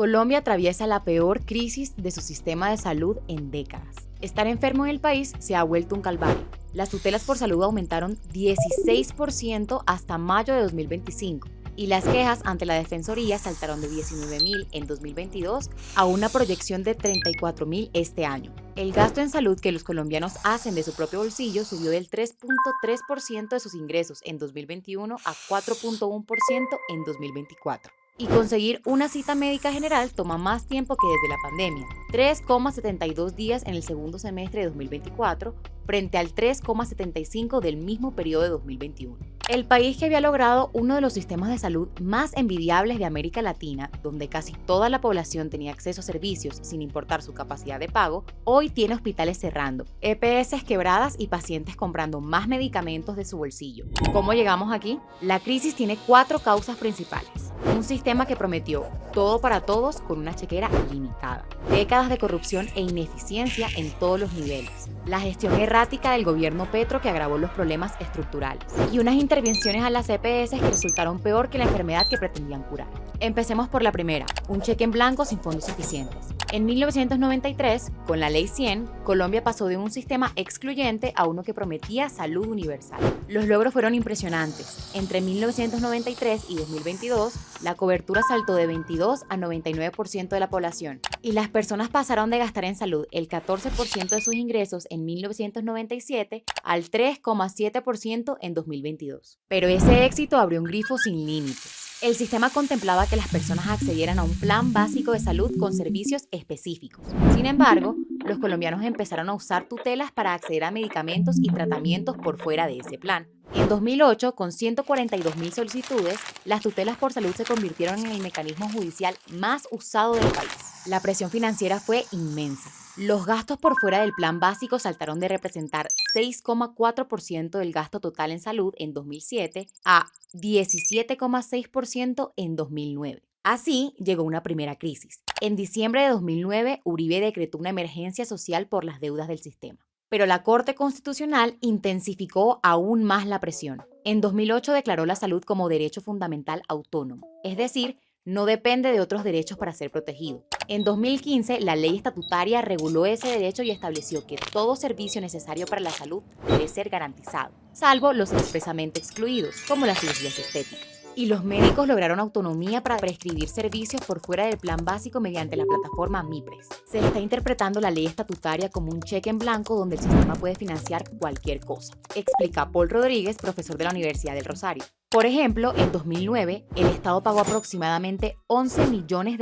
Colombia atraviesa la peor crisis de su sistema de salud en décadas. Estar enfermo en el país se ha vuelto un calvario. Las tutelas por salud aumentaron 16% hasta mayo de 2025 y las quejas ante la Defensoría saltaron de 19.000 en 2022 a una proyección de 34.000 este año. El gasto en salud que los colombianos hacen de su propio bolsillo subió del 3.3% de sus ingresos en 2021 a 4.1% en 2024. Y conseguir una cita médica general toma más tiempo que desde la pandemia, 3,72 días en el segundo semestre de 2024 frente al 3,75 del mismo periodo de 2021. El país que había logrado uno de los sistemas de salud más envidiables de América Latina, donde casi toda la población tenía acceso a servicios sin importar su capacidad de pago, hoy tiene hospitales cerrando, EPS quebradas y pacientes comprando más medicamentos de su bolsillo. ¿Cómo llegamos aquí? La crisis tiene 4 causas principales. Un sistema que prometió todo para todos con una chequera limitada. Décadas de corrupción e ineficiencia en todos los niveles. La gestión errática del gobierno Petro que agravó los problemas estructurales. Y unas intervenciones a las EPS que resultaron peor que la enfermedad que pretendían curar. Empecemos por la primera, un cheque en blanco sin fondos suficientes. En 1993, con la Ley 100, Colombia pasó de un sistema excluyente a uno que prometía salud universal. Los logros fueron impresionantes. Entre 1993 y 2022, la cobertura saltó de 22 a 99% de la población. Y las personas pasaron de gastar en salud el 14% de sus ingresos en 1997 al 3,7% en 2022. Pero ese éxito abrió un grifo sin límites. El sistema contemplaba que las personas accedieran a un plan básico de salud con servicios específicos. Sin embargo, los colombianos empezaron a usar tutelas para acceder a medicamentos y tratamientos por fuera de ese plan. En 2008, con 142.000 solicitudes, las tutelas por salud se convirtieron en el mecanismo judicial más usado del país. La presión financiera fue inmensa. Los gastos por fuera del plan básico saltaron de representar 6,4% del gasto total en salud en 2007 a 17,6% en 2009. Así llegó una primera crisis. En diciembre de 2009, Uribe decretó una emergencia social por las deudas del sistema. Pero la Corte Constitucional intensificó aún más la presión. En 2008 declaró la salud como derecho fundamental autónomo, es decir, no depende de otros derechos para ser protegido. En 2015, la ley estatutaria reguló ese derecho y estableció que todo servicio necesario para la salud debe ser garantizado, salvo los expresamente excluidos, como las cirugías estéticas. Y los médicos lograron autonomía para prescribir servicios por fuera del plan básico mediante la plataforma MIPRES. Se está interpretando la ley estatutaria como un cheque en blanco donde el sistema puede financiar cualquier cosa, explica Paul Rodríguez, profesor de la Universidad del Rosario. Por ejemplo, en 2009, el Estado pagó aproximadamente $11 millones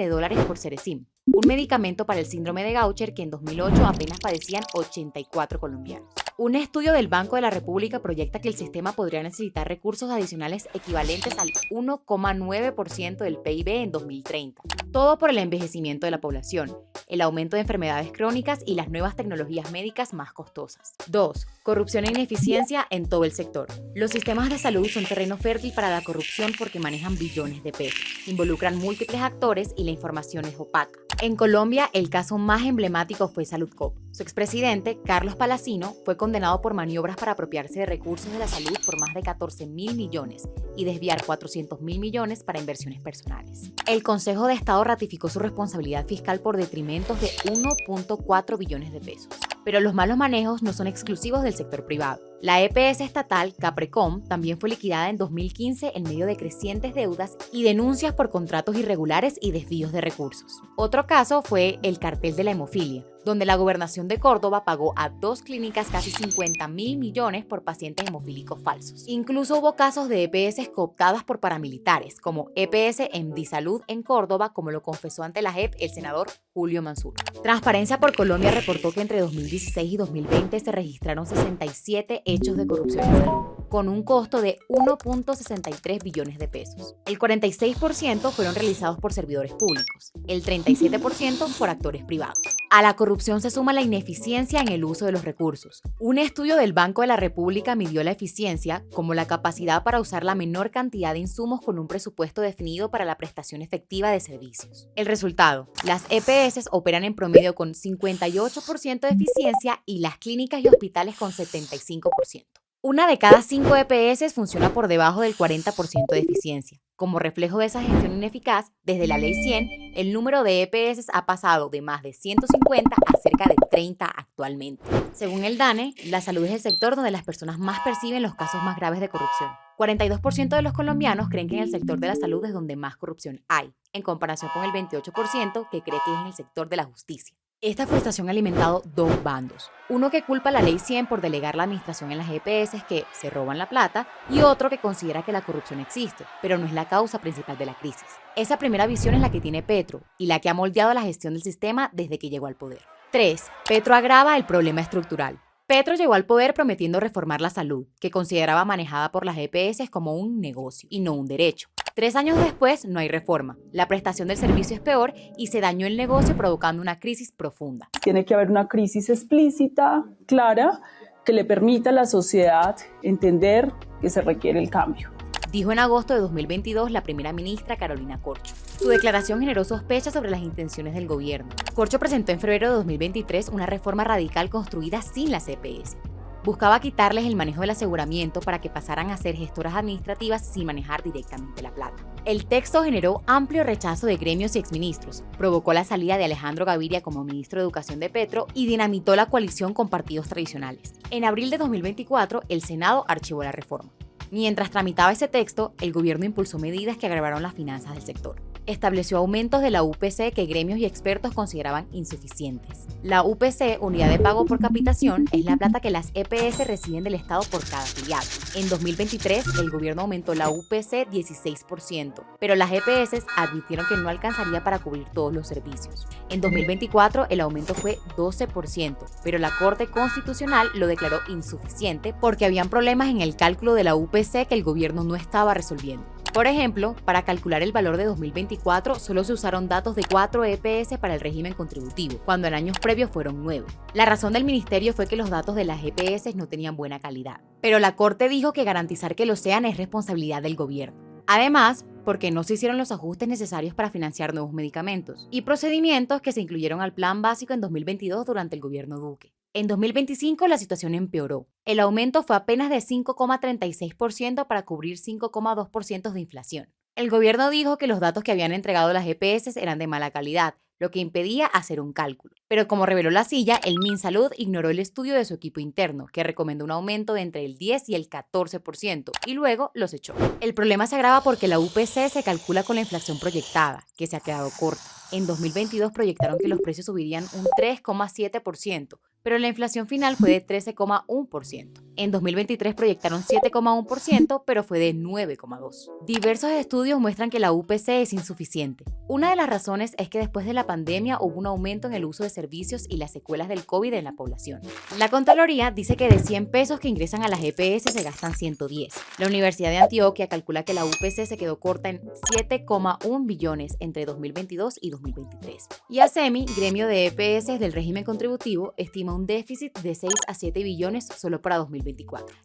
por Ceresim, un medicamento para el síndrome de Gaucher que en 2008 apenas padecían 84 colombianos. Un estudio del Banco de la República proyecta que el sistema podría necesitar recursos adicionales equivalentes al 1,9% del PIB en 2030. Todo por el envejecimiento de la población, el aumento de enfermedades crónicas y las nuevas tecnologías médicas más costosas. 2. Corrupción e ineficiencia en todo el sector. Los sistemas de salud son terreno fértil para la corrupción porque manejan billones de pesos, involucran múltiples actores y la información es opaca. En Colombia, el caso más emblemático fue Saludcop. Su expresidente, Carlos Palacino, fue condenado por maniobras para apropiarse de recursos de la salud por más de 14.000 millones y desviar 400.000 millones para inversiones personales. El Consejo de Estado ratificó su responsabilidad fiscal por detrimentos de 1,4 billones de pesos. Pero los malos manejos no son exclusivos del sector privado. La EPS estatal, Caprecom, también fue liquidada en 2015 en medio de crecientes deudas y denuncias por contratos irregulares y desvíos de recursos. Otro caso fue el cartel de la hemofilia, donde la gobernación de Córdoba pagó a 2 clínicas casi 50.000 millones por pacientes hemofílicos falsos. Incluso hubo casos de EPS cooptadas por paramilitares, como EPS MDisalud en Córdoba, como lo confesó ante la JEP el senador Julio Mansur. Transparencia por Colombia reportó que entre 2016 y 2020 se registraron 67 hechos de corrupción en salud, con un costo de 1,63 billones de pesos. El 46% fueron realizados por servidores públicos, el 37% por actores privados. A la corrupción se suma la ineficiencia en el uso de los recursos. Un estudio del Banco de la República midió la eficiencia como la capacidad para usar la menor cantidad de insumos con un presupuesto definido para la prestación efectiva de servicios. El resultado: las EPS operan en promedio con 58% de eficiencia y las clínicas y hospitales con 75%. Una de cada 5 EPS funciona por debajo del 40% de eficiencia. Como reflejo de esa gestión ineficaz, desde la Ley 100, el número de EPS ha pasado de más de 150 a cerca de 30 actualmente. Según el DANE, la salud es el sector donde las personas más perciben los casos más graves de corrupción. 42% de los colombianos creen que en el sector de la salud es donde más corrupción hay, en comparación con el 28% que cree que es en el sector de la justicia. Esta frustración ha alimentado dos bandos. Uno que culpa a la Ley 100 por delegar la administración en las EPS que se roban la plata y otro que considera que la corrupción existe, pero no es la causa principal de la crisis. Esa primera visión es la que tiene Petro y la que ha moldeado la gestión del sistema desde que llegó al poder. 3. Petro agrava el problema estructural. Petro llegó al poder prometiendo reformar la salud, que consideraba manejada por las EPS como un negocio y no un derecho. 3 años después no hay reforma, la prestación del servicio es peor y se dañó el negocio provocando una crisis profunda. Tiene que haber una crisis explícita, clara, que le permita a la sociedad entender que se requiere el cambio. Dijo en agosto de 2022 la primera ministra Carolina Corcho. Su declaración generó sospechas sobre las intenciones del gobierno. Corcho presentó en febrero de 2023 una reforma radical construida sin las EPS. Buscaba quitarles el manejo del aseguramiento para que pasaran a ser gestoras administrativas sin manejar directamente la plata. El texto generó amplio rechazo de gremios y exministros, provocó la salida de Alejandro Gaviria como ministro de Educación de Petro y dinamitó la coalición con partidos tradicionales. En abril de 2024, el Senado archivó la reforma. Mientras tramitaba ese texto, el gobierno impulsó medidas que agravaron las finanzas del sector. Estableció aumentos de la UPC que gremios y expertos consideraban insuficientes. La UPC, unidad de pago por capitación, es la plata que las EPS reciben del Estado por cada afiliado. En 2023, el gobierno aumentó la UPC 16%, pero las EPS admitieron que no alcanzaría para cubrir todos los servicios. En 2024, el aumento fue 12%, pero la Corte Constitucional lo declaró insuficiente porque habían problemas en el cálculo de la UPC que el gobierno no estaba resolviendo. Por ejemplo, para calcular el valor de 2024 solo se usaron datos de 4 EPS para el régimen contributivo, cuando en años previos fueron 9. La razón del ministerio fue que los datos de las EPS no tenían buena calidad, pero la Corte dijo que garantizar que lo sean es responsabilidad del gobierno. Además, porque no se hicieron los ajustes necesarios para financiar nuevos medicamentos y procedimientos que se incluyeron al plan básico en 2022 durante el gobierno Duque. En 2025 la situación empeoró. El aumento fue apenas de 5,36% para cubrir 5,2% de inflación. El gobierno dijo que los datos que habían entregado las EPS eran de mala calidad, lo que impedía hacer un cálculo. Pero como reveló La Silla, el Minsalud ignoró el estudio de su equipo interno, que recomendó un aumento de entre el 10 y el 14%, y luego los echó. El problema se agrava porque la UPC se calcula con la inflación proyectada, que se ha quedado corta. En 2022 proyectaron que los precios subirían un 3,7%, pero la inflación final fue de 13,1%. En 2023 proyectaron 7,1%, pero fue de 9,2%. Diversos estudios muestran que la UPC es insuficiente. Una de las razones es que después de la pandemia hubo un aumento en el uso de servicios y las secuelas del COVID en la población. La Contraloría dice que de 100 pesos que ingresan a las EPS se gastan 110. La Universidad de Antioquia calcula que la UPC se quedó corta en 7,1 billones entre 2022 y 2023. Y ASEMI, gremio de EPS del régimen contributivo, estima un déficit de 6 a 7 billones solo para 2024.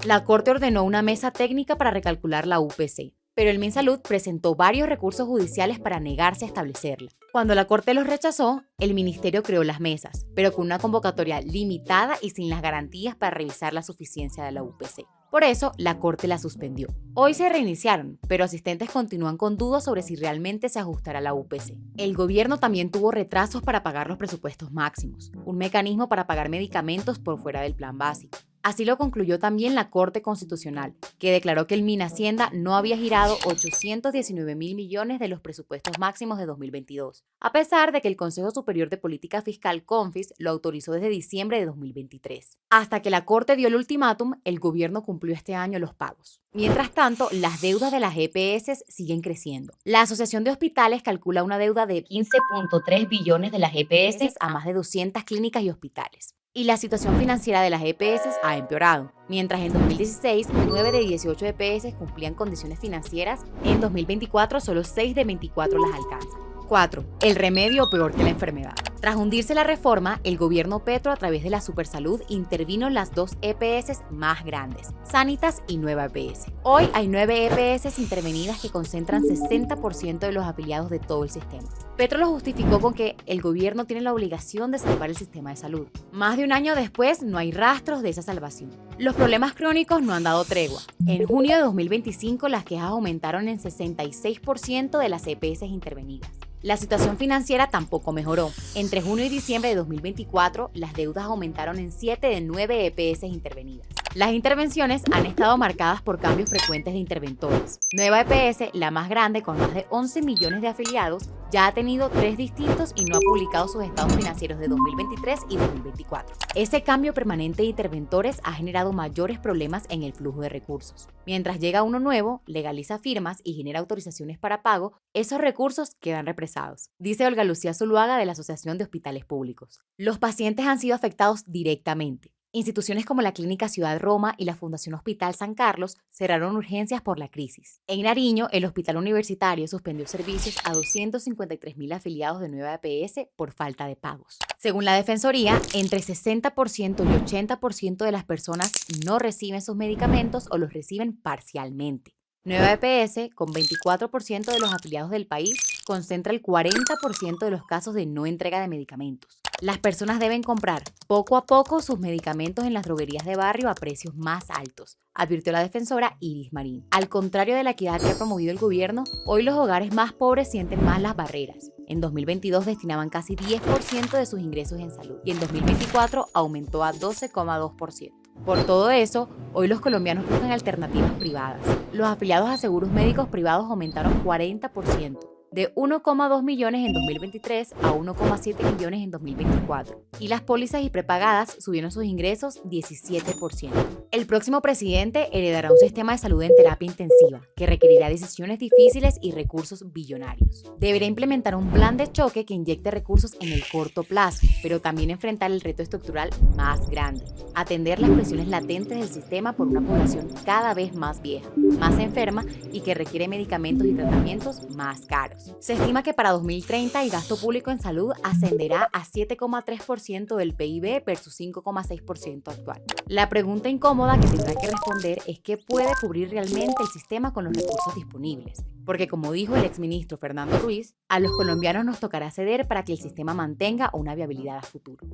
La Corte ordenó una mesa técnica para recalcular la UPC, pero el Minsalud presentó varios recursos judiciales para negarse a establecerla. Cuando la Corte los rechazó, el ministerio creó las mesas, pero con una convocatoria limitada y sin las garantías para revisar la suficiencia de la UPC. Por eso, la Corte la suspendió. Hoy se reiniciaron, pero asistentes continúan con dudas sobre si realmente se ajustará la UPC. El gobierno también tuvo retrasos para pagar los presupuestos máximos, un mecanismo para pagar medicamentos por fuera del plan básico. Así lo concluyó también la Corte Constitucional, que declaró que el Minhacienda no había girado 819 mil millones de los presupuestos máximos de 2022, a pesar de que el Consejo Superior de Política Fiscal, CONFIS, lo autorizó desde diciembre de 2023. Hasta que la Corte dio el ultimátum, el gobierno cumplió este año los pagos. Mientras tanto, las deudas de las EPS siguen creciendo. La Asociación de Hospitales calcula una deuda de 15,3 billones de las EPS a más de 200 clínicas y hospitales. Y la situación financiera de las EPS ha empeorado. Mientras en 2016, 9 de 18 EPS cumplían condiciones financieras, en 2024 solo 6 de 24 las alcanzan. 4. El remedio peor que la enfermedad. Tras hundirse la reforma, el gobierno Petro, a través de la Supersalud, intervino en las dos EPS más grandes, Sanitas y Nueva EPS. Hoy hay 9 EPS intervenidas que concentran 60% de los afiliados de todo el sistema. Petro lo justificó con que el gobierno tiene la obligación de salvar el sistema de salud. Más de un año después, no hay rastros de esa salvación. Los problemas crónicos no han dado tregua. En junio de 2025, las quejas aumentaron en 66% de las EPS intervenidas. La situación financiera tampoco mejoró. Entre junio y diciembre de 2024, las deudas aumentaron en 7 de 9 EPS intervenidas. Las intervenciones han estado marcadas por cambios frecuentes de interventores. Nueva EPS, la más grande con más de 11 millones de afiliados, ya ha tenido 3 distintos y no ha publicado sus estados financieros de 2023 y 2024. Ese cambio permanente de interventores ha generado mayores problemas en el flujo de recursos. Mientras llega uno nuevo, legaliza firmas y genera autorizaciones para pago, esos recursos quedan represados, dice Olga Lucía Zuluaga de la Asociación de Hospitales Públicos. Los pacientes han sido afectados directamente. Instituciones como la Clínica Ciudad Roma y la Fundación Hospital San Carlos cerraron urgencias por la crisis. En Nariño, el Hospital Universitario suspendió servicios a 253.000 afiliados de Nueva EPS por falta de pagos. Según la Defensoría, entre 60% y 80% de las personas no reciben sus medicamentos o los reciben parcialmente. Nueva EPS, con 24% de los afiliados del país, concentra el 40% de los casos de no entrega de medicamentos. Las personas deben comprar poco a poco sus medicamentos en las droguerías de barrio a precios más altos, advirtió la defensora Iris Marín. Al contrario de la equidad que ha promovido el gobierno, hoy los hogares más pobres sienten más las barreras. En 2022 destinaban casi 10% de sus ingresos en salud y en 2024 aumentó a 12,2%. Por todo eso, hoy los colombianos buscan alternativas privadas. Los afiliados a seguros médicos privados aumentaron 40%. De 1,2 millones en 2023 a 1,7 millones en 2024. Y las pólizas y prepagadas subieron sus ingresos 17%. El próximo presidente heredará un sistema de salud en terapia intensiva, que requerirá decisiones difíciles y recursos billonarios. Deberá implementar un plan de choque que inyecte recursos en el corto plazo, pero también enfrentar el reto estructural más grande: atender las presiones latentes del sistema por una población cada vez más vieja, más enferma y que requiere medicamentos y tratamientos más caros. Se estima que para 2030 el gasto público en salud ascenderá a 7,3% del PIB versus 5,6% actual. La pregunta incómoda que tendrá que responder es qué puede cubrir realmente el sistema con los recursos disponibles. Porque, como dijo el exministro Fernando Ruiz, a los colombianos nos tocará ceder para que el sistema mantenga una viabilidad a futuro.